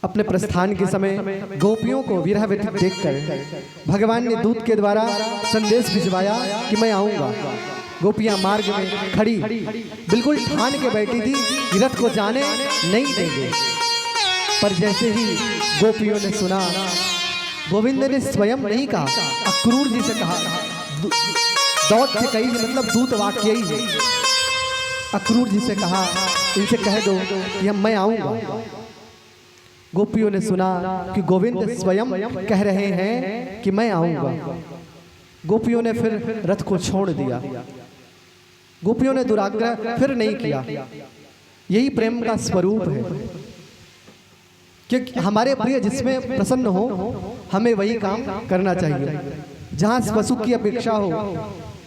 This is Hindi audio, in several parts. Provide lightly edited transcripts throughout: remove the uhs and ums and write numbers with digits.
अपने प्रस्थान के समय गोपियों को विरह व्यथित देखकर भगवान ने दूत के द्वारा संदेश भिजवाया कि मैं आऊंगा। गोपियां मार्ग में खड़ी बिल्कुल ठान के बैठी थी कि रथ को जाने नहीं देंगे। पर जैसे ही गोपियों ने सुना, गोविंद ने स्वयं नहीं कहा, अक्रूर जी से कहा, दौत से कही मतलब दूत वाक्य ही है। अक्रूर जी से कहा, इनसे कह दो कि मैं आऊंगा। गोपियों ने सुना कि गोविंद स्वयं कह रहे हैं कि मैं आऊंगा। गोपियों ने फिर रथ को छोड़ दिया। गोपियों ने दुराग्रह फिर नहीं किया। यही प्रेम का स्वरूप है कि हमारे प्रिय जिसमें प्रसन्न हो हमें वही काम करना चाहिए। जहाँ स्वसुख की अपेक्षा हो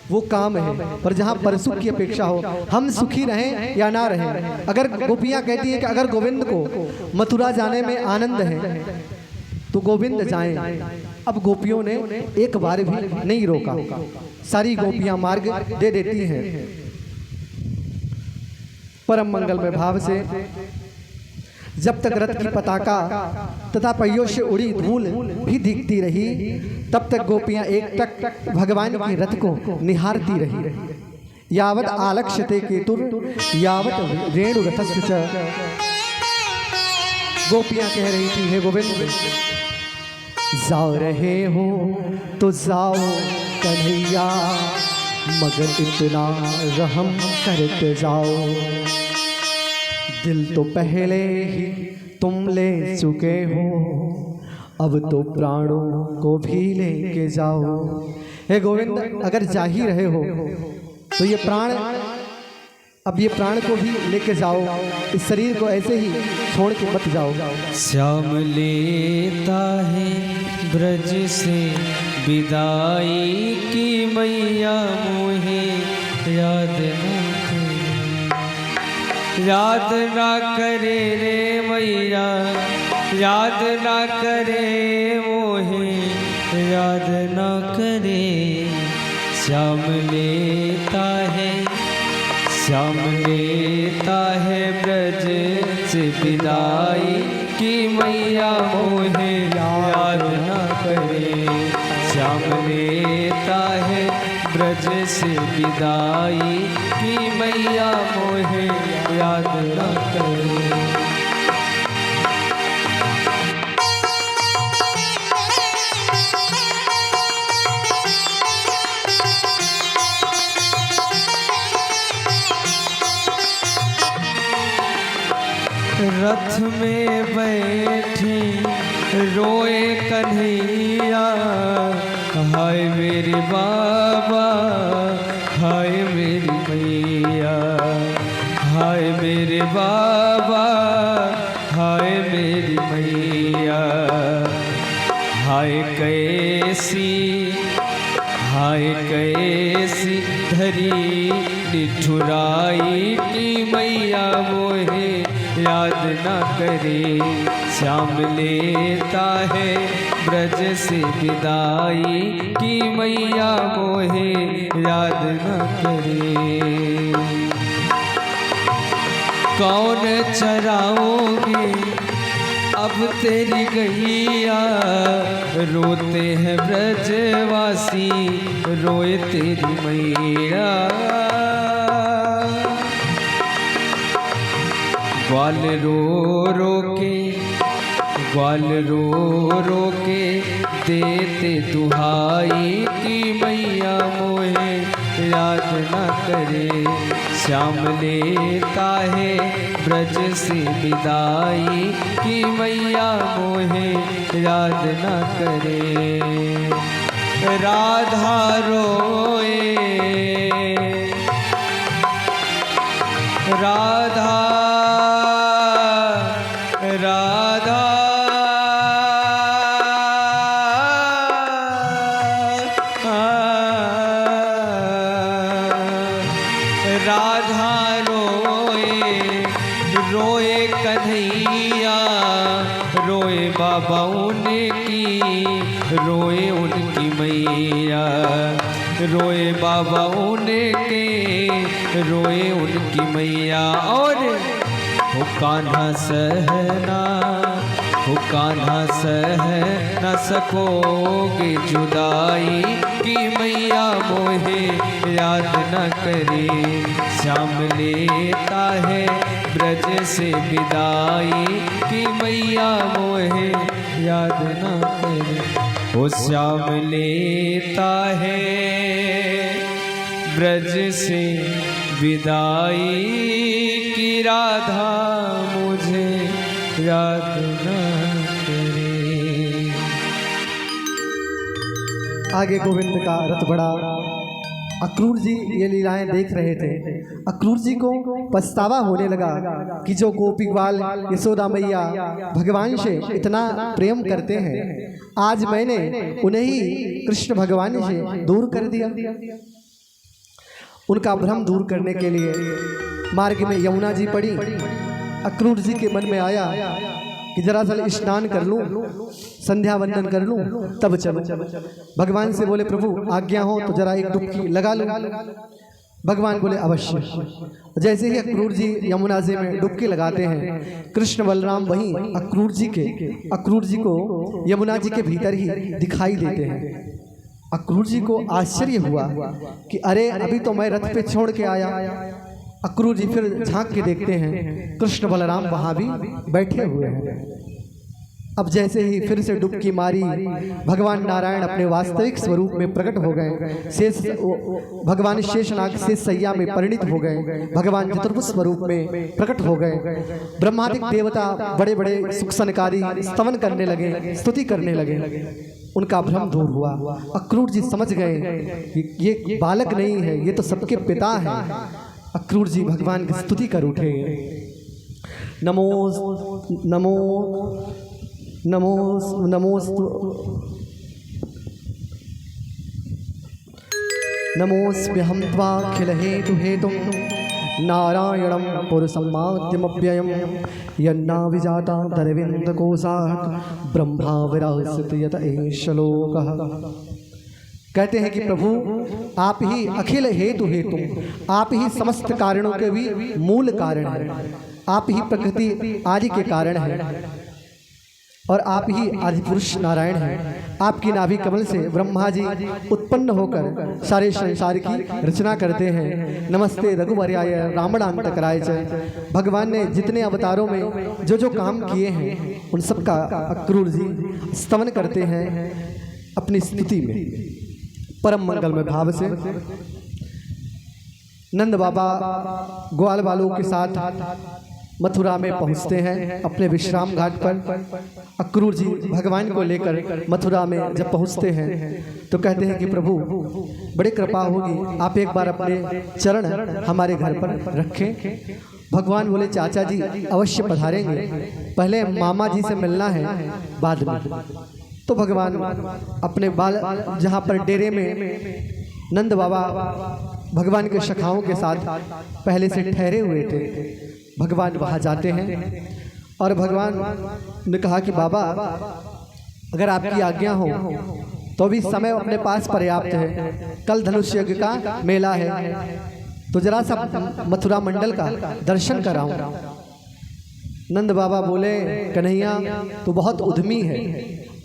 वो काम है, पर जहाँ परसुख की अपेक्षा हो, हम सुखी रहें या ना रहें। अगर गोपियाँ कहती हैं कि अगर गोविंद को मथुरा जाने में आनंद है तो गोविंद जाएं। अब गोपियों ने एक बार भी नहीं रोका। सारी गोपियाँ मार्ग दे देती हैं। परम मंगलमय भाव से जब तक रथ की पताका तथा पहियों से उड़ी धूल भी दिखती रही, तब तक गोपियां एक टक भगवान की रथ को निहारती रही। यावत आलक्ष्यते केतुर यावत रेणु रथस्य च। गोपियां कह रही थी, हे गोविंद, जा रहे हो तो जाओ कन्हैया, मगर इतना रहम करते जाओ। दिल तो पहले ही तुम ले चुके हो, अब तो प्राणों को भी लेके जाओ। हे गोविंद, अगर जा ही रहे हो तो ये प्राण, अब ये प्राण को भी लेके जाओ। इस शरीर को ऐसे ही छोड़ के मत जाओ। श्याम लेता है ब्रज से विदाई की, मैया मोहे याद ना करे रे मैया, याद ना करे मोहे याद ना करे। श्याम लेता है, श्याम लेता है ब्रज से विदाई की, मैया मोहे याद ना करे। श्याम लेता है ब्रज से विदाई की, मैया मोहे याद ना करे। रथ में बैठी रोए कन्हैया, हाय मेरे बाबा, हाय मेरी मैया, हाय मेरे बाबा, हाय मेरी मैया। हाय कैसी, हाय कैसी धरी निठुराई की, मैया मोहे याद ना करे। श्याम लेता है ब्रज से विदाई की, मैया मोहे याद ना करे। कौन चराओगे अब तेरी गैया, रोते हैं ब्रजवासी, रोए तेरी मैया। ग्वाल रो रो के, ग्वाल रो रो के देते दुहाई की, मैया मोहे याद ना करे। श्याम लेता है ब्रज से विदाई की, मैया मोहे याद ना करे। राधा रोए, राधा राधा राधा रोए, रोए कन्हैया, रोए बाबा उनकी, रोए उनकी मैया। रोए बाबा उनके, रोए उनकी मैया। और वो कान्हा सहना हो कान्हा सह न सकोगे जुदाई कि मैया मोहे याद न करे। श्याम लेता है ब्रज से विदाई कि मैया मोहे याद न करे। ओ श्याम लेता है ब्रज से विदाई कि राधा मुझे याद न करे। आगे गोविंद का रथ बढ़ा। अक्रूर जी ये लीलाएं देख रहे थे। अक्रूर जी को पछतावा होने लगा कि जो गोपी ग्वाल यशोदा मैया भगवान से इतना प्रेम करते हैं, आज मैंने उन्हें ही कृष्ण भगवान से दूर कर दिया। उनका भ्रम दूर करने के लिए मार्ग में यमुना जी पड़ी। अक्रूर जी के मन में आया कि जरा सा स्नान कर लूं, संध्या वंदन कर लूं, तब चलो। भगवान से बोले प्रभु आज्ञा हो तो जरा एक डुबकी लगा लो। भगवान बोले अवश्य। जैसे ही अक्रूर जी यमुना जी में डुबकी लगाते हैं, कृष्ण बलराम वहीं अक्रूर जी को यमुना जी के भीतर ही दिखाई देते हैं। अक्रूर जी को आश्चर्य हुआ कि अरे अभी तो मैं रथ पे छोड़ के आया। अक्रूर जी फिर झांक के देखते हैं, कृष्ण बलराम वहां भी बैठे हुए हैं। अब जैसे ही फिर से डुबकी मारी, भगवान नारायण अपने वास्तविक स्वरूप में प्रकट हो गए। भगवान शेषनाग से सैया में परिणित हो गए। भगवान चतुर्भुज स्वरूप में प्रकट हो गए। ब्रह्मादिक देवता बड़े बड़े सुख सनकारी स्तवन करने लगे, स्तुति करने लगे। उनका भ्रम दूर हुआ। अक्रूर जी समझ गए ये बालक नहीं है, ये तो सबके पिता हैं। अक्रूर जी भगवान की स्तुति कर उठे। नमो नमो नमो नमोस्तु नमोऽस्म्यहं त्वाखिल हेतु हेतुं नारायणं पुरुषमाद्यमव्ययं यन्नाभिजाता दरविन्दकोशात् ब्रह्मा विरासति यत एष लोकः। कहते हैं कि प्रभु आप ही अखिल हेतु हेतु, आप ही समस्त कारणों के भी मूल कारण हैं। आप ही प्रकृति आदि के कारण हैं और आप ही आदि पुरुष नारायण हैं। आपकी नाभि कमल से ब्रह्मा जी उत्पन्न होकर सारे संसार की रचना करते हैं। नमस्ते रघुवर्याय रामणांतकराय च। भगवान ने जितने अवतारों में जो जो काम किए हैं उन सब का अक्रूर जी स्तवन करते हैं अपनी स्तुति में परम मंगलमय भाव से। नंद बाबा ग्वाल बालों के साथ मथुरा में पहुंचते हैं अपने विश्राम घाट पर। अक्रूर जी भगवान को लेकर मथुरा में जब पहुंचते हैं तो कहते हैं कि प्रभु बड़ी कृपा होगी, आप एक बार अपने चरण हमारे घर पर रखें। भगवान बोले चाचा जी अवश्य पधारेंगे, पहले मामा जी से मिलना है बाद में। तो भगवान अपने बाल जहाँ पर डेरे में नंद बाबा भगवान के सखाओं के साथ पहले से ठहरे हुए थे, भगवान वहाँ जाते हैं और भगवान ने कहा कि बाबा अगर आपकी आज्ञा हो तो भी समय अपने पास पर्याप्त है। कल धनुष यज्ञ का मेला है तो जरा सा मथुरा मंडल का दर्शन कराऊं। नंद बाबा बोले कन्हैया तो बहुत उद्यमी है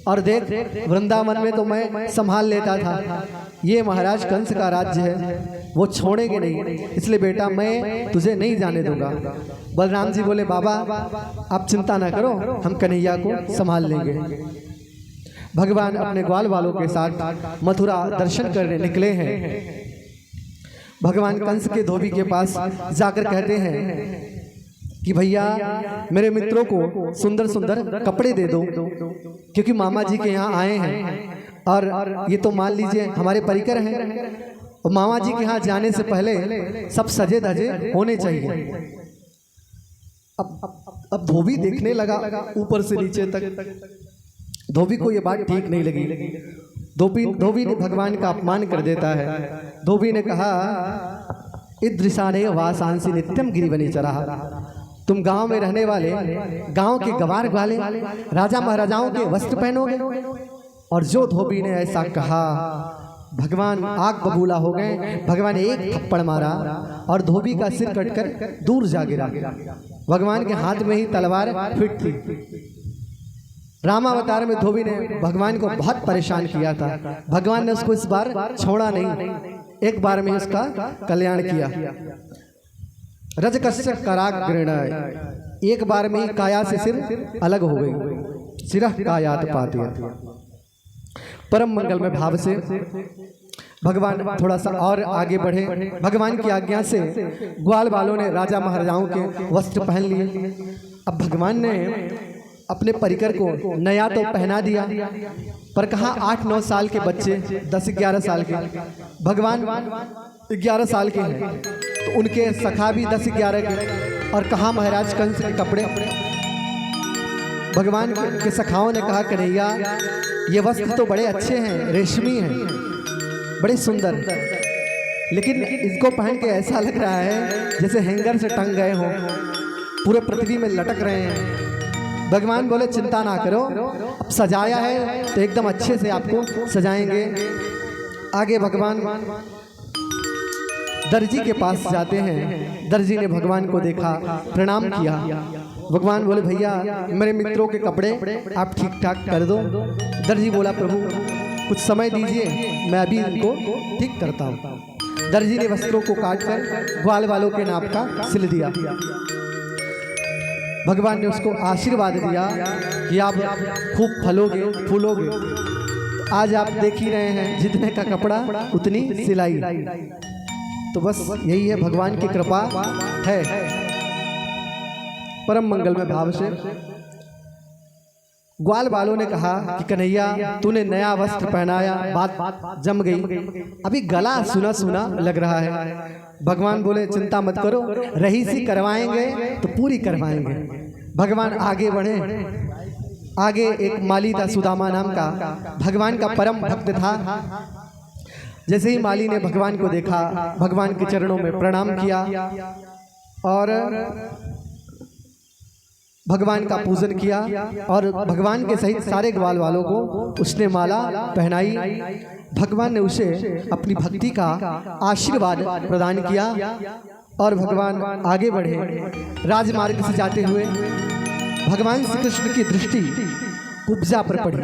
और देख वृंदावन में तो मैं संभाल लेता था, ये महाराज कंस का राज्य है, वो छोड़ेंगे नहीं, इसलिए बेटा मैं तुझे नहीं जाने दूंगा। बलराम जी बोले बाबा आप चिंता ना करो, हम कन्हैया को संभाल लेंगे। भगवान अपने ग्वाल वालों के साथ मथुरा दर्शन करने निकले हैं। भगवान कंस के धोबी के पास जाकर कहते हैं कि भैया मेरे मित्रों को सुंदर सुंदर कपड़े दे दो, क्योंकि मामा जी के यहाँ आए हैं और ये तो मान लीजिए हमारे परिकर हैं और मामा जी के यहाँ जाने से पहले सब सजे धजे होने चाहिए। अब धोबी देखने लगा ऊपर से नीचे तक। धोबी को ये बात ठीक नहीं लगी। धोबी ने भगवान का अपमान कर देता है। धोबी ने कहा इदृशाने वासांसी नित्यम गिरिवनी चरा। तुम गांव में रहने वाले, गांव के गवार वाले, राजा महाराजाओं के वस्त्र पहनोगे। और जो धोबी ने ऐसा कहा भगवान आग बबूला हो गए। भगवान ने एक थप्पड़ मारा और धोबी का सिर कटकर दूर जा गिरा। भगवान के हाथ में ही तलवार फिट थी। रामावतार में धोबी ने भगवान को बहुत परेशान किया था। भगवान ने उसको इस बार छोड़ा नहीं, एक बार में उसका कल्याण किया। रजकस्य कराग्रेण, एक बार में काया से सिर अलग हो गई। सिरह कायात पाते, परम मंगल में भाव से भगवान थोड़ा सा और आगे बढ़े। भगवान की आज्ञा से ग्वाल वालों ने राजा महाराजाओं के वस्त्र पहन लिए। अब भगवान ने अपने परिकर को नया तो पहना दिया, पर कहाँ 8-9 साल के बच्चे, 10-11 साल के, भगवान 11 साल के हैं, तो उनके सखा भी 10-11 के, और कहाँ महाराज कंस के कपड़े। भगवान के सखाओं ने कहा, कन्हैया ये वस्त्र तो बड़े अच्छे हैं, रेशमी हैं, बड़े सुंदर, लेकिन इसको पहन के ऐसा लग रहा है जैसे हैंगर से टंग गए हो, पूरे पृथ्वी में लटक रहे हैं। भगवान बोले चिंता ना करो, अब सजाया है तो एकदम अच्छे से आपको सजाएंगे। आगे भगवान दर्जी के पास जाते हैं। दर्जी ने भगवान को देखा, प्रणाम किया। भगवान बोले भैया मेरे मित्रों के कपड़े आप ठीक ठाक कर दो। दर्जी बोला प्रभु कुछ समय दीजिए, मैं अभी इनको ठीक करता हूँ। दर्जी ने वस्त्रों को काट कर ग्वाल वालों के नाप का सिल दिया। भगवान ने उसको आशीर्वाद दिया कि आप खूब फलोगे फूलोगे। आज आप देख ही रहे हैं, जितने का कपड़ा उतनी सिलाई। तो बस यही है, भगवान की कृपा है। परम मंगल में भाव से ग्वाल वालों ने कहा कि कन्हैया तूने नया वस्त्र पहनाया, बात जम गई, अभी गला सुना सुना लग रहा है। भगवान बोले चिंता मत करो, रही सी करवाएंगे तो पूरी करवाएंगे। भगवान आगे बढ़े। आगे एक माली था सुदामा नाम का, भगवान का परम भक्त था। जैसे ही माली ने भगवान को देखा, भगवान के चरणों में प्रणाम किया और भगवान का पूजन किया, और भगवान के सहित सारे ग्वाल वालों को उसने माला पहनाई। भगवान ने उसे अपनी भक्ति का आशीर्वाद प्रदान किया और भगवान आगे बढ़े। राजमार्ग से जाते हुए भगवान श्री कृष्ण की दृष्टि कुब्जा पर पड़ी।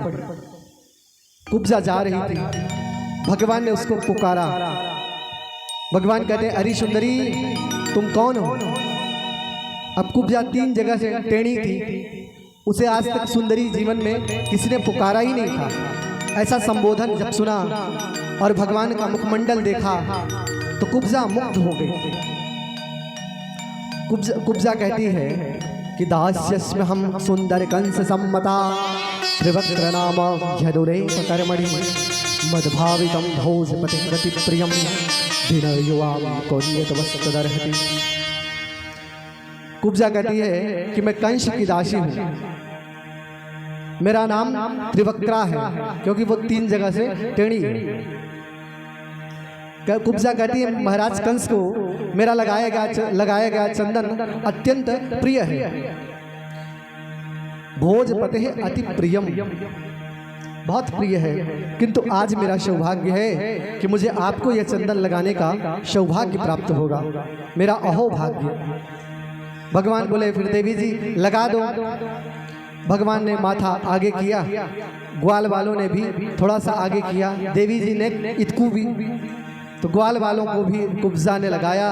कुब्जा जा रही थी, भगवान ने उसको पुकारा। भगवान कहते हैं अरे सुंदरी तुम कौन हो। अब कुब्जा 3 जगह से टेढ़ी थी, उसे आज तक सुंदरी जीवन में किसी ने पुकारा ही नहीं था। ऐसा संबोधन जब सुना और भगवान का मुखमंडल देखा तो कुब्जा मुग्ध हो गई। कुब्जा कहती है कि दास्यस्म हम सुंदर कंस सम्मता त्रिवक्त्र नाम यदुरेक कर्मणि मद्भावितं भोजपति गति प्रियम विनयुवा कौन्यत वस्त्रदर्हति। कुब्जा कहती है कि मैं कंस की दासी हूँ, मेरा नाम त्रिवक्रा है क्योंकि वो 3 जगह से टेढ़ी है। कुब्जा कहती है महाराज कंस को मेरा लगाया गया चंदन अत्यंत प्रिय है। भोजपते है अति प्रियम, बहुत प्रिय है, किंतु आज मेरा सौभाग्य है कि मुझे आपको यह चंदन लगाने का सौभाग्य प्राप्त होगा, मेरा अहोभाग्य। भगवान बोले फिर देवी जी लगा दो। भगवान ने माथा आगे किया, ग्वाल वालों ने भी थोड़ा सा आगे किया, देवी जी ने इतकू भी, तो ग्वाल वालों को भी कुब्जा ने लगाया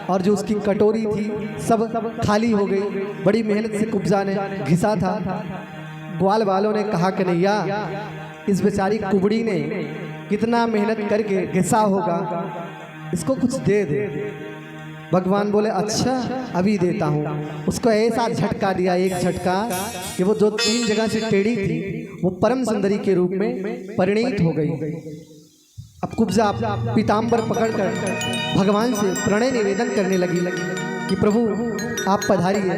और जो उसकी कटोरी थी सब खाली हो गई। बड़ी मेहनत से कुब्जा ने घिसा था। ग्वाल वालों ने कहा कन्हैया इस बेचारी कुबड़ी ने कितना मेहनत करके घिसा होगा, इसको कुछ दे दे। भगवान बोले अच्छा अभी देता हूँ। उसको ऐसा झटका दिया, एक झटका कि वो जो 3 जगह से टेढ़ी थी वो परम सुंदरी के रूप में परिणित हो गई। अब कुब्जा पीताम्बर पकड़कर भगवान से प्रणय निवेदन करने लगी कि प्रभु आप पधारिए।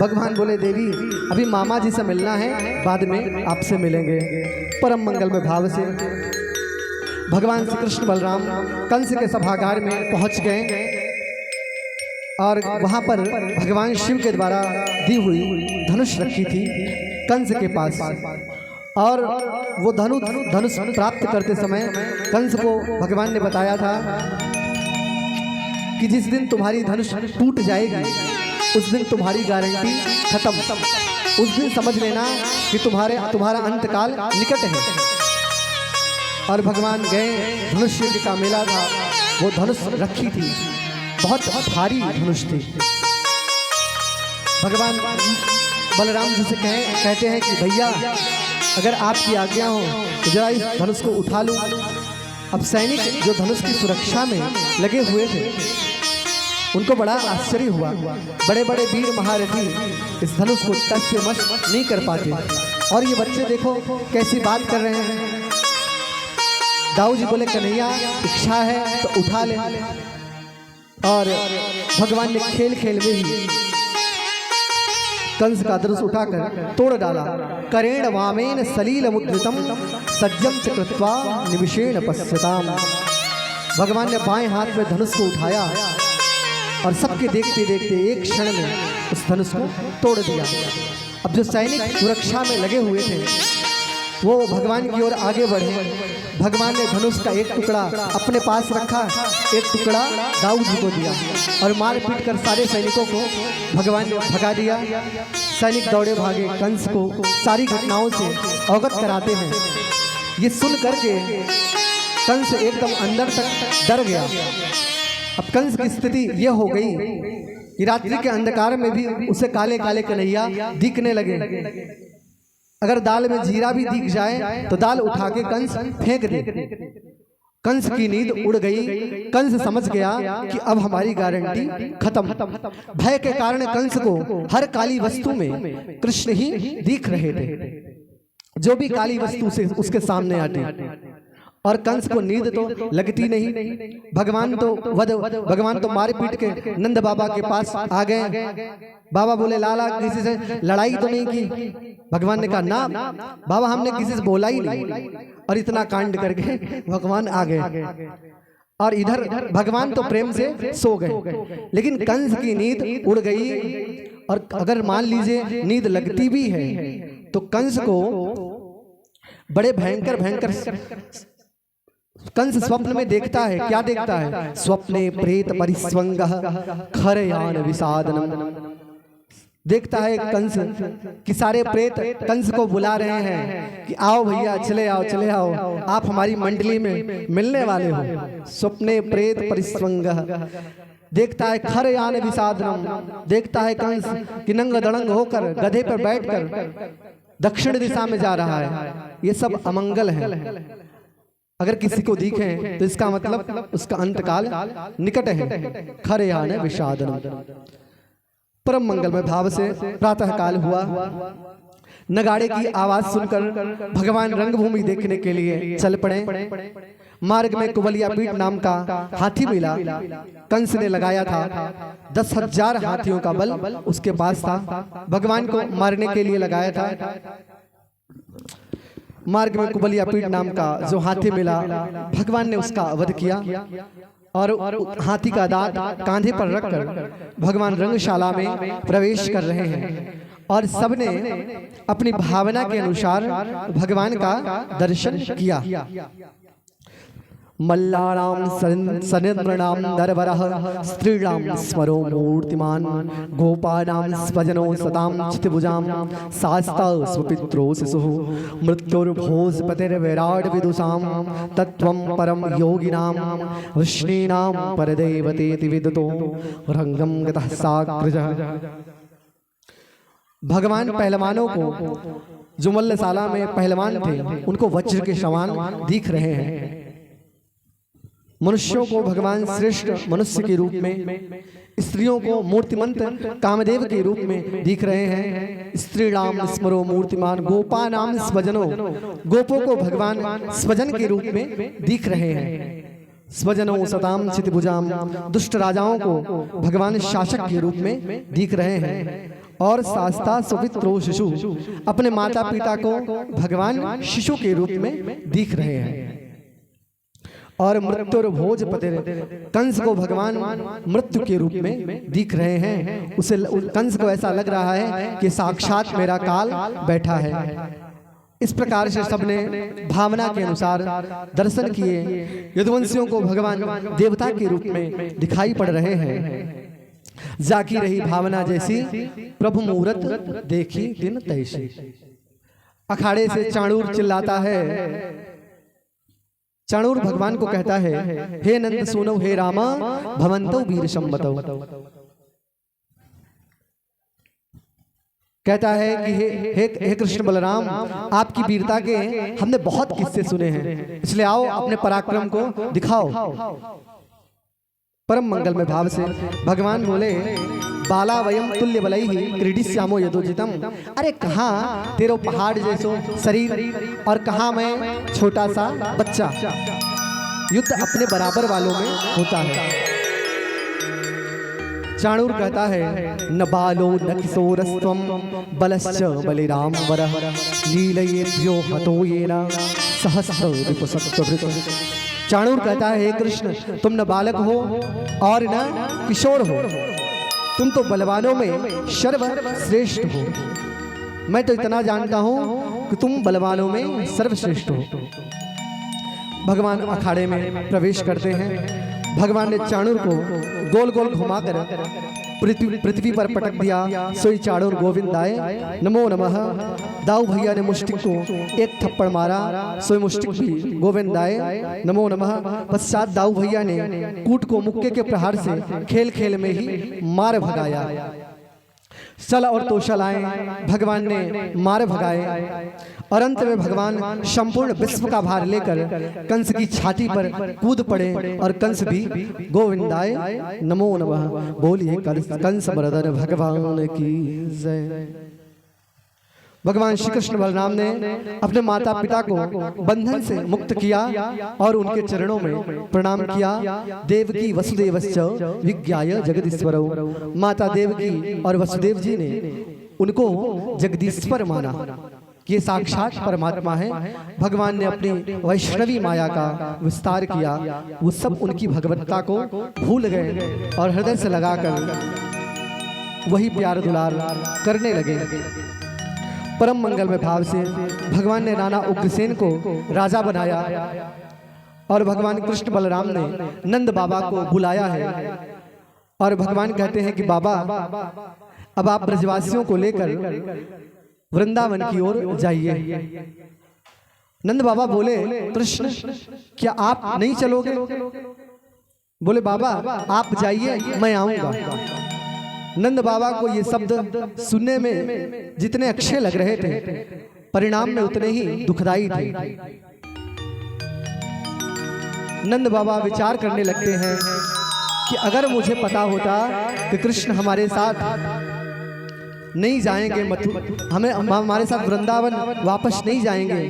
भगवान बोले देवी अभी मामा जी से मिलना है, बाद में आपसे मिलेंगे। परम मंगल में भाव से भगवान श्री कृष्ण बलराम कंस के सभागार में पहुंच गए और वहां पर भगवान शिव के द्वारा दी हुई धनुष रखी थी कंस के पास, और वो धनुष प्राप्त करते समय कंस को भगवान ने बताया था कि जिस दिन तुम्हारी धनुष टूट जाएगी उस दिन तुम्हारी गारंटी खत्म। उस दिन समझ लेना कि तुम्हारा अंतकाल निकट है। और भगवान गए, धनुष युद्ध का मेला था, वो धनुष रखी थी, बहुत भारी धनुष थी। भगवान बलराम जी से कहते हैं कि भैया अगर आपकी आज्ञा हो तो जरा इस धनुष को उठा लूं। अब सैनिक जो धनुष की सुरक्षा में लगे हुए थे उनको बड़ा आश्चर्य हुआ। बड़े बड़े वीर महारथी इस धनुष को टस से मस नहीं कर पाते, और ये बच्चे देखो कैसी बात कर रहे हैं। दाऊ जी बोले कन्हैया इच्छा है तो उठा ले, और भगवान ने खेल खेल में ही कंस का धनुष उठाकर तोड़ डाला। करेण वामेन सलील मुद्रितम सज्जम च कृत्वा निमिषेण पश्यताम। भगवान ने बाएं हाथ में धनुष को उठाया और सबके देखते देखते एक क्षण में उस धनुष को तोड़ दिया। अब जो सैनिक सुरक्षा में लगे हुए थे वो भगवान की ओर आगे बढ़े। भगवान ने धनुष का एक टुकड़ा अपने पास रखा, एक टुकड़ा दाऊ जी को दिया, और मार पीट कर सारे सैनिकों को भगवान ने भगा दिया। सैनिक दौड़े भागे, कंस को सारी घटनाओं से अवगत कराते हैं। ये सुन करके कंस एकदम अंदर तक डर गया। अब कंस की स्थिति यह हो गई कि रात्रि के अंधकार में भी उसे काले काले कन्हैया दिखने लगे। अगर दाल में जीरा भी दिख जाए तो दाल उठा के कंस फेंक दे। कंस की नींद उड़ गई। कंस समझ गया कि अब हमारी गारंटी खत्म। भय के कारण कंस को हर काली वस्तु में कृष्ण ही दिख रहे थे, जो भी काली वस्तु से उसके सामने आती। और कंस को नींद तो लगती नहीं। भगवान तो मार पीट के नंद बाबा के पास आ गए। बाबा बोले लाला किसी से लड़ाई तो नहीं की? भगवान ने कहा ना बाबा, हमने किसी से बोला ही नहीं। और इतना कांड करके भगवान आ गए। और इधर भगवान तो प्रेम से सो गए, लेकिन कंस की नींद उड़ गई। और अगर मान लीजिए नींद लगती भी है तो कंस को बड़े भयंकर कंस स्वप्न में देखता है। क्या देखता है? स्वप्ने प्रेत परिस्वंगः खरयान विषादनम। देखता है कंस कि सारे प्रेत कंस को बुला रहे हैं कि आओ भैया चले आओ, आप हमारी मंडली में मिलने वाले हो। स्वप्ने प्रेत परिस्वंगः। देखता है खरयान विषादनम। देखता है कंस कि नंग दड़ंग होकर गधे पर बैठकर दक्षिण दिशा में जा रहा है। ये सब अमंगल है। अगर किसी को दिखे तो इसका मतलब उसका अंतकाल निकट है। खरयान विषादनम। परम मंगलमय भाव से प्रातः काल हुआ। नगाड़े की आवाज सुनकर भगवान रंगभूमि देखने के लिए चल पड़े। मार्ग में कुबलिया पीठ नाम का हाथी मिला। कंस ने लगाया था 10,000 हाथियों का बल उसके पास था। भगवान को मारने के लिए लगाया था। मार्ग में कुबलिया पीठ नाम का जो हाथी मिला, भगवान ने उसका वध किया। और हाथी का दांत कांधे पर रखकर भगवान रंगशाला में प्रवेश कर रहे हैं। और सबने अपनी भावना के अनुसार भगवान का दर्शन किया। मल्लानां सनिन्द्रणां नरवरः स्त्रीणां स्मरो मूर्तिमान् गोपानां स्वजनो सतां चितभुजां शास्ता स्वपित्रो शिशुः मृत्युर्भोजपतिर्विराट् विदुषां तत्त्वं परं योगिनां वृष्णीनां परदेवतेति विदतो रंगं गतः साग्रजः। भगवान पहलवानों को, जो मल्लशाला में पहलवान थे, उनको वज्र के समान दिख रहे हैं। मनुष्यों को भगवान श्रेष्ठ मनुष्य के रूप में, स्त्रियों को मूर्तिमंत कामदेव के रूप में दिख रहे हैं। स्त्रीणाम स्मरो मूर्तिमान गोपानाम स्वजनो। गोपों को भगवान स्वजन के रूप में दिख रहे हैं। स्वजनो सताम चितभुजाम। दुष्ट राजाओं को भगवान शासक के रूप में दिख रहे हैं। और शास्ता सुपित्रो शिशु। अपने माता पिता को भगवान शिशु के रूप में दिख रहे हैं। और मृत्युर्भोजपति, कंस को भगवान मृत्यु के रूप में दिख रहे हैं। उसे कंस को ऐसा लग रहा है कि साक्षात मेरा काल बैठा है। इस प्रकार से सबने भावना के अनुसार दर्शन किए। यदुवंशियों को भगवान देवता के रूप में दिखाई पड़ रहे हैं। जाकी रही भावना जैसी, प्रभु मूरत देखी दिन तैसी। अखाड़े से चाणूर चिल्लाता है, चाणूर भगवान को कहता है, हे नंद सुनो हे रामा, भवंतो वीर संबतो। कहता है कि हे कृष्ण बलराम, आपकी वीरता के हमने बहुत किस्से सुने हैं, इसलिए आओ अपने पराक्रम को दिखाओ। परम मंगल में भाव से भगवान बोले, बाला वयम तुल्य बलैहि क्रीडिष्यामो यदोचितम। अरे कहाँ तेरो पहाड़ जैसो शरीर और कहाँ मैं छोटा सा बच्चा। युद्ध अपने बराबर वालों में होता है। चाणूर कहता है, न बालो न किशोरस्त्वं बलश्च बलिराम वरः लीलयेभ्यो हतो येन सहस्र रिपुसत्वभृत्। चाणूर कहता है, हे कृष्ण, तुम न बालक हो और न किशोर हो, तुम तो बलवानों में सर्वश्रेष्ठ हो। मैं तो इतना जानता हूं कि तुम बलवानों में सर्वश्रेष्ठ हो। भगवान अखाड़े में प्रवेश करते हैं। भगवान ने चाणूर को गोल गोल घुमाकर पृथ्वी पर पटक दिया। सोई चाणूर गोविंदाय नमो नमः। दाऊ भैया ने मुष्टिक को एक थप्पड़ मारा, सोई मुष्टिक भी गोविंदाय नमो नमः। पश्चात दाऊ भैया ने कूट को मुक्के के प्रहार से खेल खेल में ही मार भगाया। सल और तोशल आए, भगवान ने मार भगाए और अंत में भगवान संपूर्ण विश्व का भार लेकर कंस की छाती पर कूद पड़े और कंस भी गोविंदाय नमो नमः बोलिए। कंस मर्दन भगवान की जय। भगवान श्री कृष्ण बलराम ने अपने माता पिता को बंधन से मुक्त किया और उनके चरणों में प्रणाम किया। देवकी वसुदेवश्च विज्ञाय जगदीश्वरौ। माता देवकी और वसुदेव जी ने उनको जगदीश्वर माना, ये साक्षात परमात्मा है। भगवान ने अपनी वैष्णवी माया का विस्तार किया। वो सब उनकी भगवत्ता को भूल गए और हृदय से लगाकर वही प्यार दुलार करने लगे। परम मंगल में भाव से भगवान ने राणा उग्रसेन को राजा बनाया और भगवान कृष्ण बलराम ने नंद बाबा को बुलाया है और भगवान कहते हैं कि बाबा, अब आप ब्रजवासियों को लेकर वृंदावन की ओर जाइए। नंद बाबा बोले, कृष्ण क्या आप नहीं चलोगे? बोले, बाबा आप जाइए, मैं आऊंगा। नंद बाबा को ये शब्द सुनने में जितने अच्छे लग रहे थे, परिणाम में उतने ही दुखदाई थे। नंद बाबा विचार करने लगते हैं कि अगर मुझे पता होता कि कृष्ण हमारे साथ नहीं जाएंगे, हमारे साथ वृंदावन वापस नहीं जाएंगे,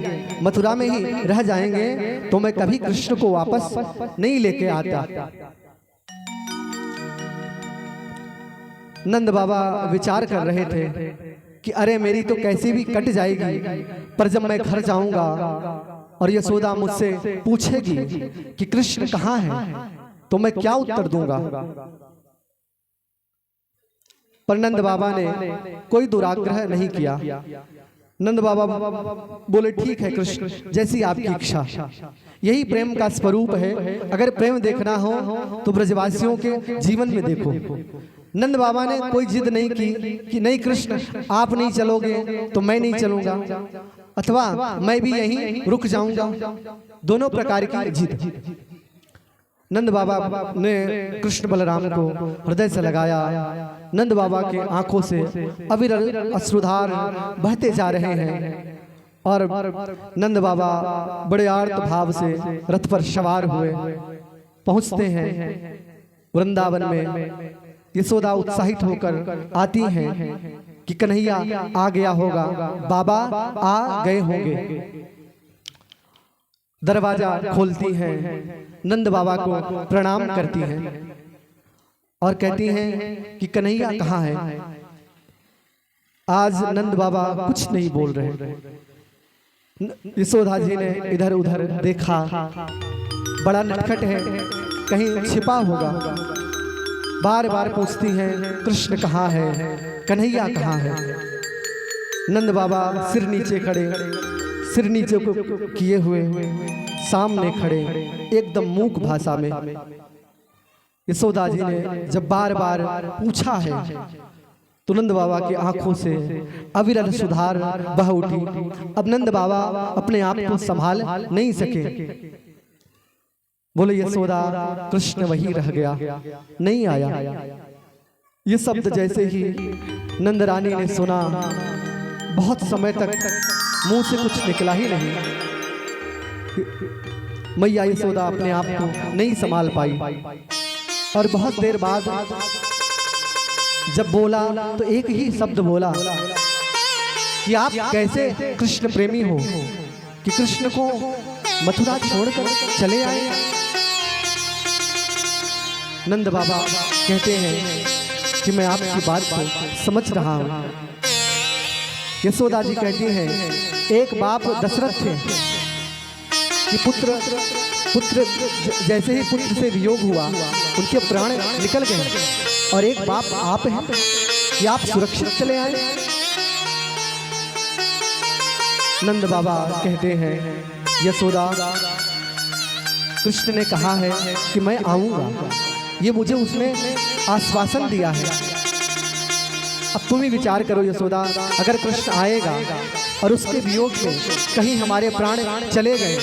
मथुरा में ही रह जाएंगे, तो मैं कभी कृष्ण को वापस नहीं लेके आता। नंद बाबा विचार कर रहे थे कि अरे मेरी तो कैसी भी कट जाएगी, पर जब मैं घर जाऊंगा और यशोदा मुझसे पूछेगी कि कृष्ण कहाँ है, तो मैं क्या उत्तर दूंगा। पर नंद बाबा ने कोई दुराग्रह नहीं किया। नंद बाबा बोले, ठीक है कृष्ण, जैसी आपकी इच्छा। यही प्रेम का स्वरूप है। अगर प्रेम देखना हो तो ब्रजवासियों के जीवन में देखो। नंद बाबा ने कोई जिद नहीं की कि नहीं कृष्ण आप नहीं चलोगे तो मैं नहीं चलूंगा, अथवा मैं भी यहीं रुक जाऊंगा। दोनों प्रकार की जिद। नंद बाबा ने कृष्ण बलराम को हृदय से लगाया। नंद बाबा के आंखों से अविरल अश्रुधार बहते जा रहे हैं और नंद बाबा बड़े आर्त भाव से रथ पर सवार हुए पहुंचते हैं वृंदावन में। यशोदा उत्साहित होकर आती हैं कि कन्हैया आ गया होगा, बाबा आ गए होंगे। दरवाजा खोलती हैं, नंद बाबा को प्रणाम करती हैं और कहती हैं कि कन्हैया कहाँ है। आज नंद बाबा कुछ नहीं बोल रहे। यशोदा जी ने इधर उधर देखा, बड़ा नटखट है, कहीं छिपा होगा। बार बार पूछती हैं, कृष्ण कहाँ है, कन्हैया कहाँ है। नंद बाबा सिर नीचे खड़े, सिर नीचे को किए हुए सामने खड़े, एकदम मूक भाषा में यशोदा जी ने जब बार बार पूछा है तो नंद बाबा की आंखों से अविरल सुधार बह उठी। अब नंद बाबा अपने आप को संभाल नहीं सके। बोले यशोदा कृष्ण वही रह गया, नहीं आया। ये शब्द जैसे ही नंद रानी ने सुना, बहुत समय तक मुंह से कुछ निकला ही नहीं। मैया यशोदा अपने आप को नहीं संभाल पाई और बहुत देर बाद जब बोला तो एक ही शब्द बोला कि आप कैसे कृष्ण प्रेमी हो कि कृष्ण को मथुरा छोड़कर चले आए। नंद बाबा कहते हैं कि मैं आपकी बात को समझ रहा हूं। यशोदा जी कहती हैं एक बाप दशरथ थे कि पुत्र जैसे ही पुत्र से वियोग हुआ उनके प्राण निकल गए, और एक बाप आप हैं कि आप सुरक्षित चले आए। नंद बाबा कहते हैं यशोदा कृष्ण ने कहा है कि मैं आऊंगा, ये मुझे उसने आश्वासन दिया है। अब तुम ही विचार करो यशोदा, अगर कृष्ण आएगा और उसके वियोग में कहीं हमारे प्राण चले गए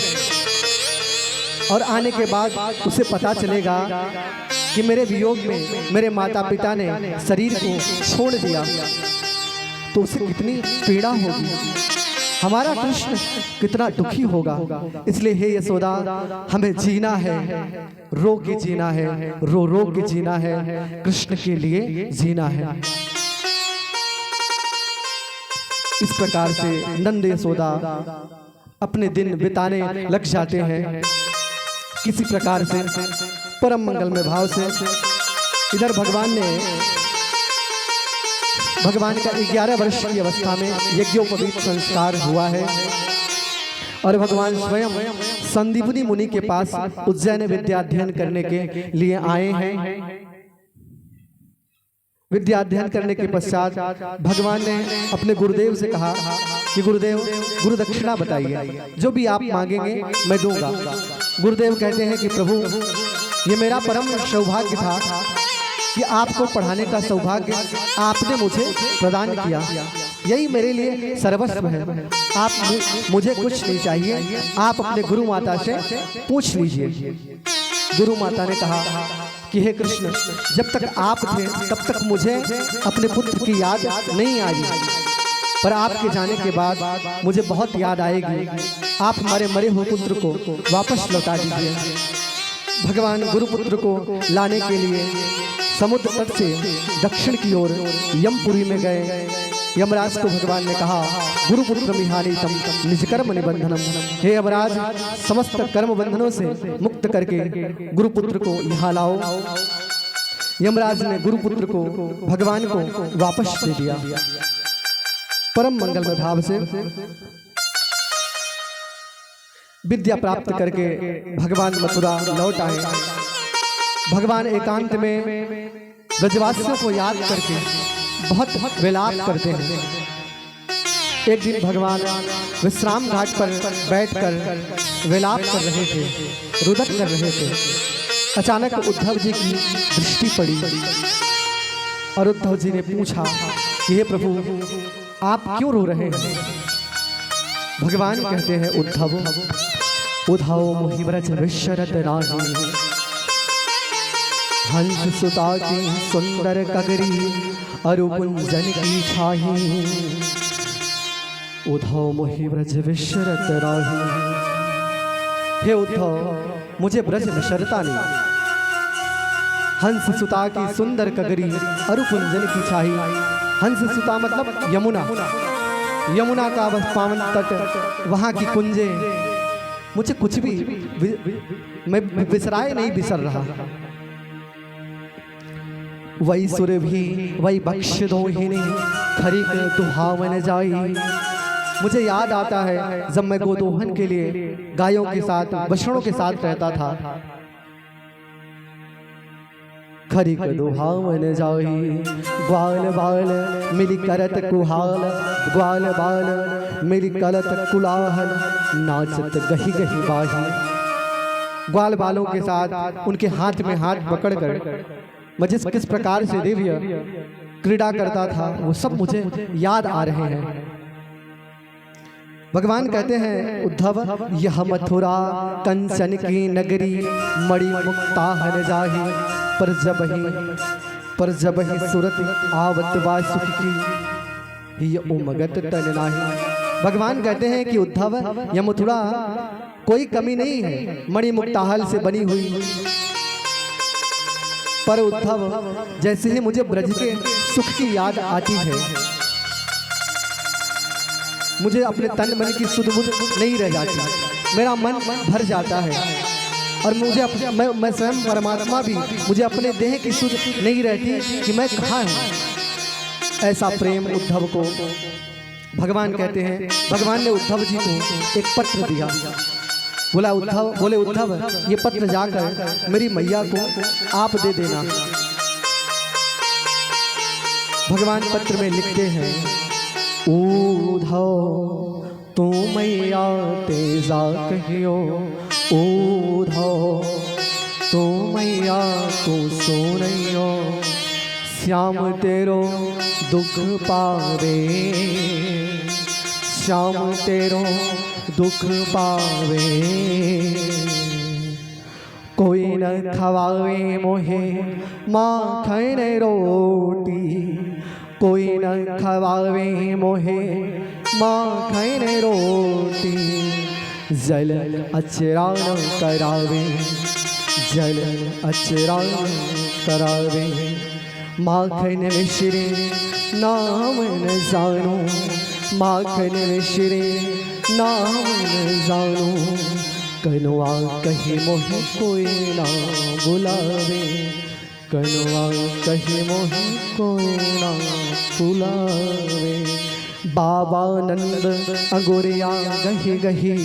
और आने के बाद उसे पता चलेगा कि मेरे वियोग में मेरे माता पिता ने शरीर को छोड़ दिया, तो उसे कितनी पीड़ा होगी, हमारा कृष्ण कितना दुखी होगा। इसलिए हे यशोदा हमें जीना है, रो के जीना है, रो रो के जीना है, कृष्ण के लिए जीना है। इस प्रकार से नंद यशोदा अपने दिन बिताने लग जाते हैं किसी प्रकार से परम मंगलमय भाव से। इधर भगवान का 11 वर्ष की अवस्था में यज्ञोपवीत संस्कार हुआ है और भगवान स्वयं संदीपनी मुनि के पास उज्जैन विद्या अध्ययन करने के लिए आए हैं। विद्या अध्ययन करने के पश्चात भगवान ने अपने गुरुदेव से कहा कि गुरुदेव गुरु दक्षिणा बताइए, जो भी आप मांगेंगे मैं दूंगा। गुरुदेव कहते हैं कि प्रभु ये मेरा परम सौभाग्य था कि आपको पढ़ाने का सौभाग्य आपने मुझे प्रदान किया, यही मेरे लिए सर्वस्व है। आप मुझे कुछ नहीं चाहिए, आप अपने गुरु माता से पूछ लीजिए। गुरु माता ने कहा कि हे कृष्ण, जब तक आप थे तब तक मुझे अपने पुत्र की याद नहीं आई, पर आपके जाने के बाद मुझे बहुत याद आएगी। आप हमारे मरे हुए पुत्र को वापस लौटा दीजिए। भगवान गुरुपुत्र को लाने के लिए समुद्र तट से दक्षिण की ओर यमपुरी में गए। यमराज को भगवान ने कहा गुरुपुत्र मिहानी तम निज कर्म निबंधनम, हे यमराज समस्त कर्म बंधनों से मुक्त करके गुरुपुत्र को यहाँ लाओ। यमराज ने गुरुपुत्र को भगवान को वापस दे दिया। परम मंगलमय भाव से विद्या प्राप्त करके भगवान मथुरा लौट आए। भगवान एकांत में ब्रजवासियों को याद करके बहुत विलाप करते हैं। एक दिन भगवान विश्राम घाट पर बैठकर विलाप कर रहे थे, रुदन कर रहे थे। अचानक उद्धव जी की दृष्टि पड़ी और उद्धव जी ने पूछा कि हे प्रभु आप क्यों रो रहे हैं। भगवान कहते हैं उद्धव मोहि ब्रज विशरत राही, हंस सुता की सुंदर कगरी अरु कुंजन की छाही। उद्धव मोहि ब्रज विशरत राही, हे उद्धव मुझे ब्रज विशरता नहीं। हंस सुता की सुंदर कगरी अरु कुंजन की छाही। हंस सुता मतलब यमुना का वह पावन तट, वहाँ की कुंजे, मुझे कुछ भी मैं बिसराए नहीं बिसर रहा। वही सुर भी वही बख्श दोहिनी खरी के दुहावन जाई। मुझे याद आता है जब मैं गोदोहन के लिए गायों के साथ बछड़ों के साथ रहता था। खरी के दुहावन जाई, ग्वाल बाल मिली करत कुहाल, ग्वाल बाल मिली करत कुलाहल, नाचत गही गही बाही। ग्वाल बालों के साथ उनके हाथ में हाथ पकड़कर मैं किस प्रकार से दिव्य क्रीड़ा करता था वो सब मुझे याद आ रहे हैं। भगवान कहते हैं उद्धव, यह मथुरा कंचन की नगरी मणि मुक्ता हन जाही, पर जब ही सुरत आवत बा सुख की ये उमगत तन नाही। भगवान कहते हैं कि उद्धव, यह मथुरा कोई कमी नहीं है, मणि मुक्ताहल से बनी हुई, पर उद्धव जैसे ही मुझे ब्रज के सुख की याद आती है, मुझे अपने तन मन की सुध बुध नहीं रह जाती, मेरा मन भर जाता है और मुझे मैं स्वयं परमात्मा भी मुझे अपने देह की सुध नहीं रहती कि मैं कहाँ हूँ। ऐसा प्रेम उद्धव को भगवान कहते हैं। भगवान ने उद्धव जी को एक पत्र दिया, बोले उद्धव ये पत्र जाकर मेरी मैया को आप दे देना। भगवान पत्र में लिखते हैं, उद्धव तू मैया तेजा कहियो, उद्धव तू मैया तू सुनियो, श्याम तेरो दुख पावे, श्याम तेरो दुख पावे, कोई न खवावे मोहे माखन रोटी, कोई न खवावे मोहे माखन रोटी, जल अचरा न करावे, जल अचरा न करावे, माखन मिश्री नाम न जानो, माखन मिश्री नाम न जानो, कनुआ कहीं मोहे कोई ना बुलावे, कनुआ कहीं मोहे कोई ना बुलावे। बाबा नंद अंगुरिया गही गही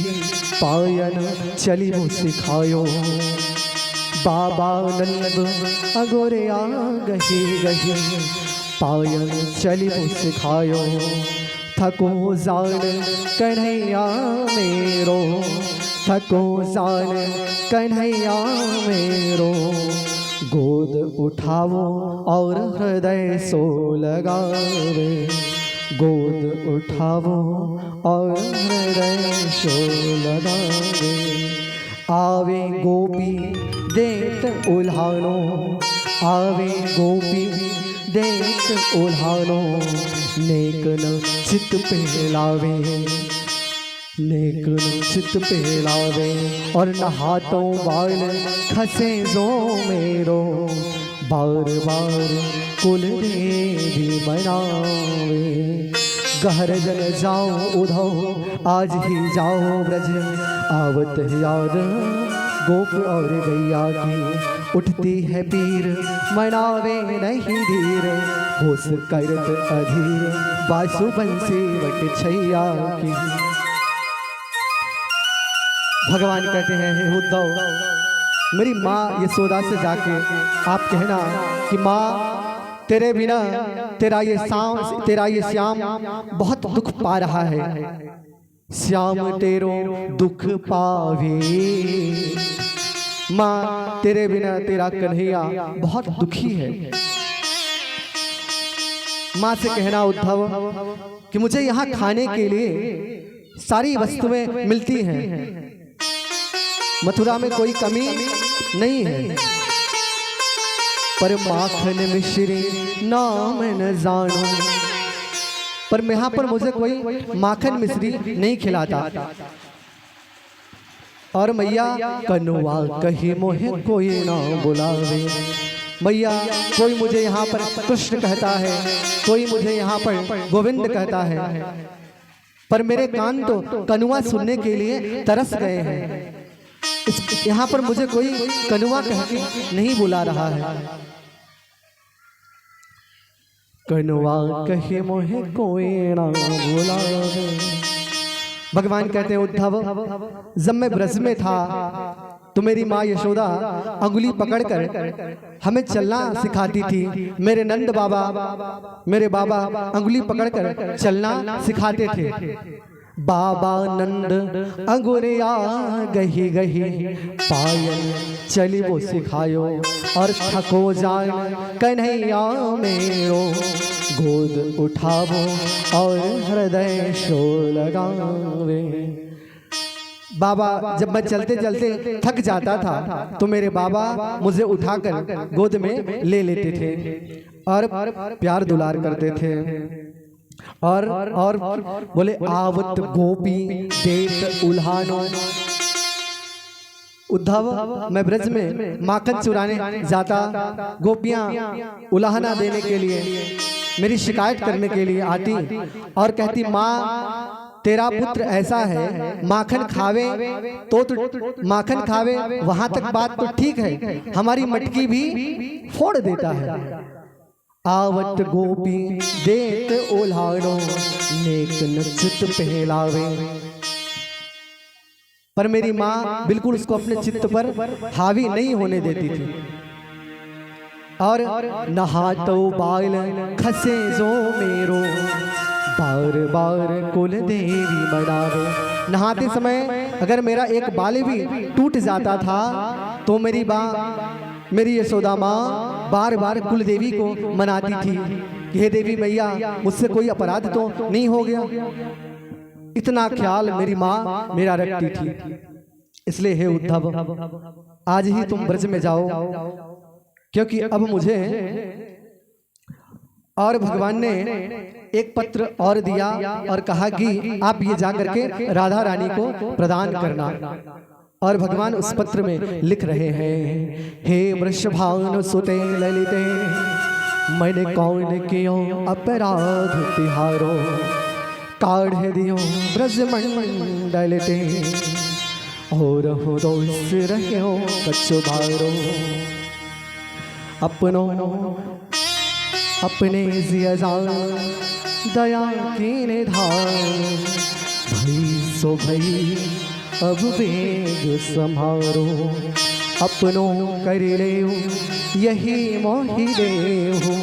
पायन चली वो सिखायो, बाबा नंद अंगुरिया गही गही पायन चली वो सिखायो, थको जान कन्हैया मेरो, थको जान कन्हैया मेरो, गोद उठावो और हृदय सो लगावे, गोद उठावो और हृदय सो लगावे। आवे गोपी देत उल्हानो, आवे गोपी देत उल्हानो, नेक न चित पहलावे, नेक न चित पहलावे, और न हाथों बाल खसे जो मेरो, बार बार कुल देवी बनावे। गहर जल जाओ उद्धव आज ही जाओ ब्रज, आवत याद गोप और गैया की, उठती है पीर मनावे नहीं धीर, होश करत अधीर बासु बंसी वट छैया की। भगवान कहते हैं हे उद्धव, मेरी माँ यशोदा से जाके आप कहना कि माँ तेरे बिना तेरा ये श्याम बहुत दुख पा रहा है, श्याम तेरो दुख पावे। माँ तेरे बिना तेरा कन्हैया बहुत दुखी है। माँ से कहना उद्धव कि मुझे यहाँ खाने के लिए सारी वस्तुएं मिलती हैं, मथुरा में कोई कमी नहीं है, पर माखन मिश्री नाम न जानो, पर यहाँ पर मुझे कोई माखन मिश्री नहीं खिलाता। और मैया कनुआ कही मोहे कोई ना बुलावे, मैया कोई मुझे यहाँ पर कृष्ण कहता है, कोई मुझे यहाँ पर गोविंद कहता है, पर मेरे कान तो कनुआ सुनने के लिए तरस गए हैं। यहाँ पर मुझे कोई कनुआ कह के नहीं बुला रहा है। कनुआ कहे मोहे कोई ना बुलावे। भगवान कहते हैं उद्धव, जब मैं ब्रज में था तो मेरी माँ यशोदा अंगुली पकड़कर हमें चलना सिखाती थी। मेरे नंद बाबा, मेरे बाबा अंगुली पकड़कर चलना सिखाते थे। बाबा नंद अंगुरिया गही गही पायल चली वो सिखायो और थको जान कन्हैया मेरो गोद उठावो और हृदय शो लगावे। बाबा जब मैं चलते चलते थक जाता था तो मेरे बाबा मुझे उठाकर गोद में ले लेते थे और प्यार दुलार करते थे और बोले आवत गोपी देत उल्हानो। उद्धव मैं ब्रज में माखन चुराने जाता, गोपियां उल्हाना देने के लिए मेरी शिकायत करने के लिए आती और कहती माँ तेरा पुत्र ऐसा है माखन खावे तो माखन खावे वहां तक बात तो ठीक है, हमारी मटकी भी फोड़ देता है। आवत गोपी देत ओल्हानो नेक चित पहलावे। पर मेरी माँ बिल्कुल उसको अपने चित्त पर हावी नहीं होने देती थी और नहातो बाल खसे जो मेरो बार बार कुल देवी मनावे। नहाते समय अगर मेरा एक बाल भी टूट जाता था तो मेरी यशोदा माँ बार बार कुल देवी को मनाती थी कि हे देवी मैया मुझसे कोई अपराध तो नहीं हो गया। इतना ख्याल मेरी माँ मेरा रखती थी। इसलिए हे उद्धव आज ही तुम ब्रज में जाओ, क्योंकि अब मुझे और भगवान ने एक पत्र और दिया और कहा कि आप ये जाकर के राधा रानी को प्रदान करना। और भगवान उस पत्र में लिख रहे हैं, हे वृषभानु सुते ललिते मैंने कौन कियो अपराध तिहारो काढ़ दियो ब्रज मंडल ते और हो दोष रहो कच्चो भारो। अपने जिया दया की निधान भई सो भई अब वेग संभारो। अपनों कर ले यही मोहि देहु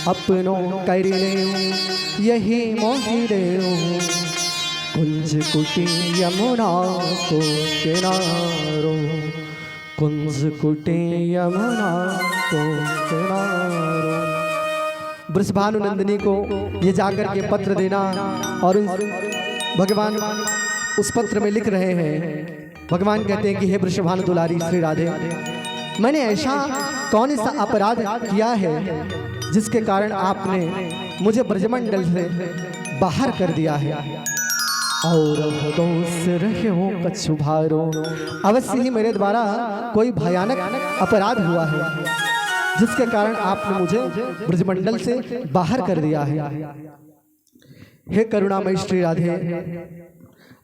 अपनों कर ले यही मोहि देहु कुंज कुटी यमुना को किनारो कुंज कुटी यमुना को किनारो। वृषभानु नंदिनी को ये जाकर के पत्र देना और भगवान उस पत्र में लिख रहे हैं। भगवान कहते हैं कि हे वृषभानु दुलारी श्री राधे मैंने ऐसा कौन सा अपराध किया है जिसके कारण आपने मुझे ब्रजमंडल से बाहर कर दिया है। और दोष रहे हो कछु भारो अवश्य ही मेरे द्वारा कोई भयानक अपराध हुआ है जिसके कारण आपने मुझे ब्रजमंडल से बाहर कर दिया है। हे करुणामयी श्री राधे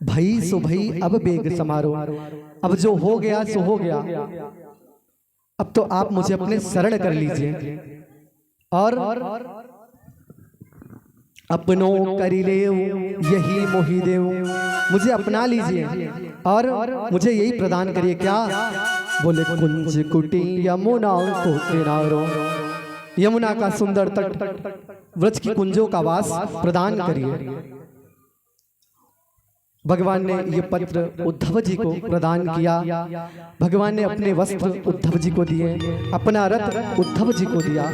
भई सो भई अब बेग समारो। अब जो हो गया सो हो गया, अब तो आप मुझे अपने शरण कर लीजिए और अपनों करी ले यही मोहि देव मुझे अपना लीजिए और मुझे यही प्रदान करिए। क्या बोले कुंज कुटी यमुना को किनारो यमुना का सुंदर तट व्रज की कुंजों का वास प्रदान करिए। भगवान ने ये पत्र उद्धव जी को प्रदान किया। भगवान ने अपने वस्त्र उद्धव जी को दिए, अपना रथ उद्धव जी को दिया,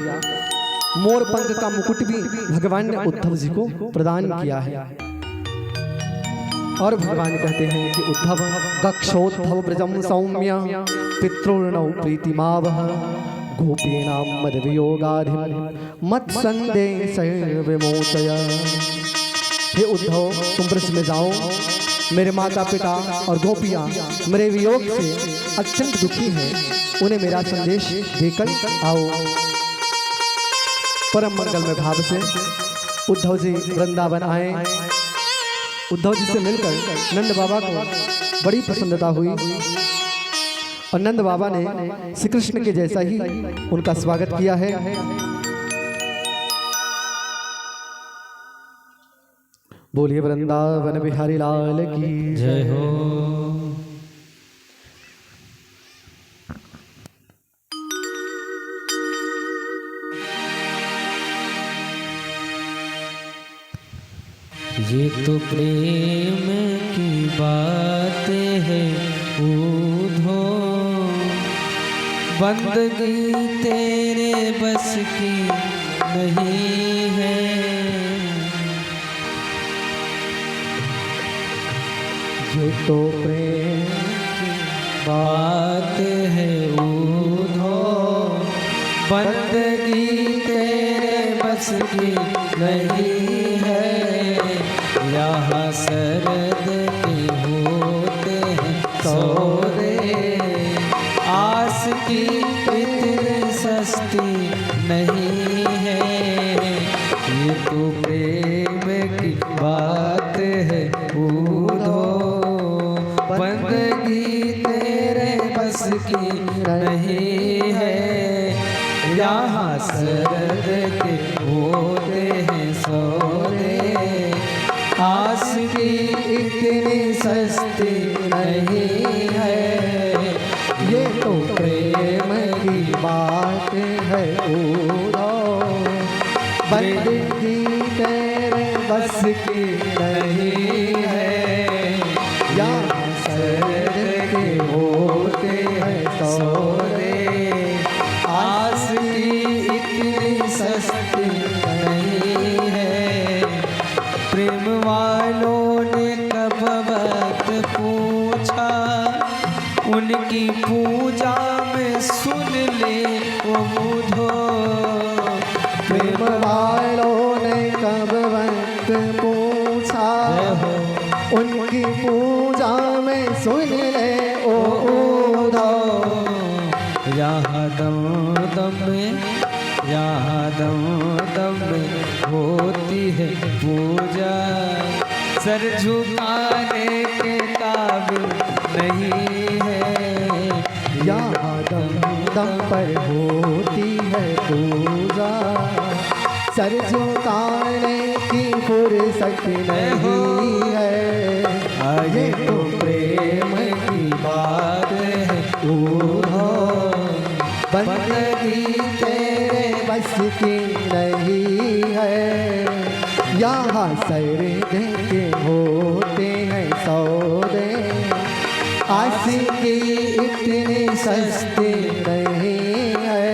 मोर पंख का मुकुट भी भगवान ने उद्धव जी को प्रदान किया है। और भगवान कहते हैं कि उद्धव गक्षोद्धव ब्रजम सौम्य पितृणौ प्रीतिमावह गोपीनाम मद वियोगाधिम मत संदेश विमोचय। हे उद्धव तुम ब्रज में जाओ, मेरे माता पिता और गोपियां मेरे वियोग से अत्यंत दुखी हैं, उन्हें मेरा संदेश देकर आओ। परम मंगलमय भाव से उद्धव जी वृंदावन आए। उद्धव जी से मिलकर नंद बाबा को बड़ी प्रसन्नता हुई और नंद बाबा ने श्री कृष्ण के जैसा ही उनका स्वागत किया है। बोलिए वृंदावन बिहारी लाल की जय हो। ये तो प्रेम की बात है ऊधो, बंदगी तेरे बस की नहीं है। ये तो प्रेम की बात है ऊधो, बंदगी तेरे बस की नहीं है। यहाँ सरद के होते हैं सौदे, आस की इतनी सस्ती नहीं है। ये तो प्रेम की बात है ऊधो, बंदगी तेरे बस की नहीं है। यहाँ सरद के होते हैं सौदे, आस की इतनी सस्ती नहीं है। ये तो प्रेम की बात है ऊधो, बंदगी तेरे बस की नहीं है। यहाँ सरद के होते हैं सौदे, आस की इतनी सस्ती नहीं है। प्रेम वालों ने कब वक्त पूछा, उनकी पूजा में सुन ले वो ऊधो। प्रेम वालों ने कब वक्त पूछा, उनकी पूजा में सुन ले ओ ऊधो। यहाँ दम दम में, यहाँ दम दम में होती है पूजा, सर झुकाने के काबिल नहीं है। यहाँ दम दम पर होती है पूजा, सर झुकाने की फुर्सत नहीं है। ये तो प्रेम की बात है ऊधो, बंदगी तेरे बस की नहीं है। यहाँ सरद के होते हैं सौदे, आस की इतनी सस्ती नहीं है।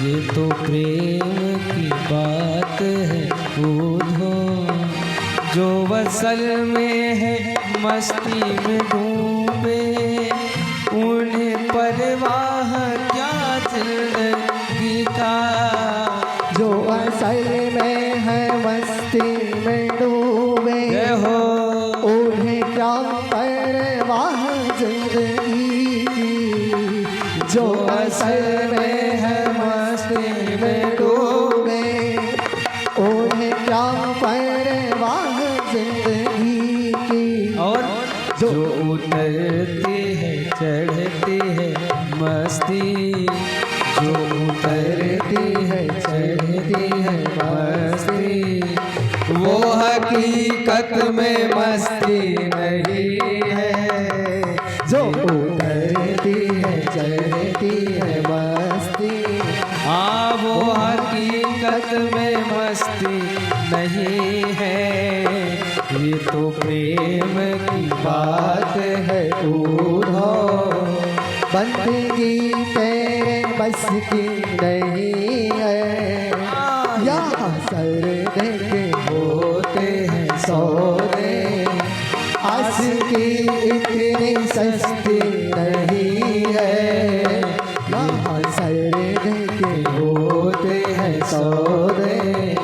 ये तो प्रेम की बात है ऊधो, जो वसल में है मस्ती में डूबे, उन्हें परवाह क्या जिंदगी का। जो असल में है मस्ती में डूबे, हो उन्हें क्या परवाह जिंदगी की। जो असल में है मस्ती में डूबे, उन्हें क्या परवाह जिंदगी की। और जो उतरती है चढ़ती है मस्ती, जो उतरती है चढ़ती है मस्ती, वो हकीकत में मस्ती नहीं है। जो उतरती है चढ़ती है मस्ती, हाँ वो हकीकत में मस्ती नहीं है। ये तो प्रेम की बात है ऊधो, बंदगी तेरे बस की नहीं है। यहाँ सरद के होते हैं सौदे, आस की इतनी सस्ती नहीं है। यहाँ सरद के होते हैं सौदे,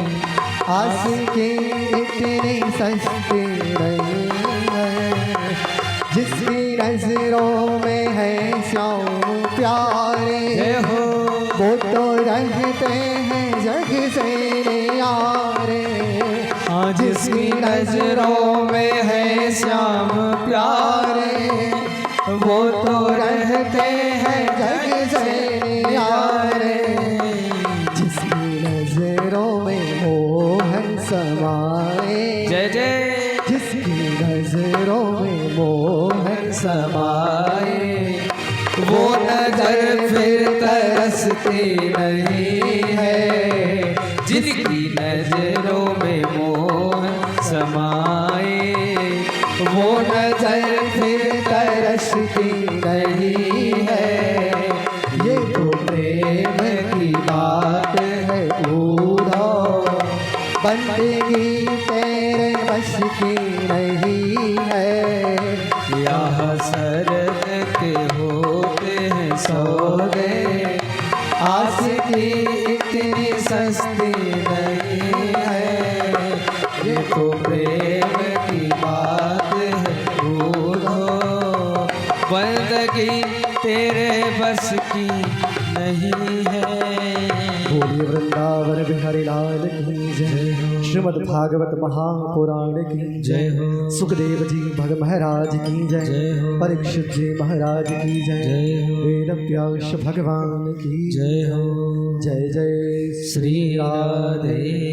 आस की इतनी सस्ती नहीं है। जिसकी नजरों में है श्याम प्यारे, वो तो रहते हैं जग से न्यारे। जिसकी नजरों में है श्याम प्यारे, वो तो रहते हैं जग से न्यारे। जिसकी नजरों में मोहन समाए, जय जय, जिसकी नजरों में मोहन समाए, वो नजर फिर तरसती नहीं है। जिनकी नजरों में मोह कर फिर तरसती नहीं है, ये तो प्रेम की बात है उधो, बंदगी तेरे बस की नहीं है। यहाँ सरद के होते हैं सौदे, आशिकी इतनी सस्ती नहीं है, ये तो प्रेम की बात है भूलो, बंदगी तेरे बस की नहीं है। बोलिए वृंदावन बिहारी लाल की जय, श्रीमद् भागवत महापुराण की जय हो, सुखदेव जी भग महाराज की जय, जय हो, परीक्षित जी महाराज की जय, जय हो, वेद व्यास भगवान की जय हो। जय जय श्री राधे।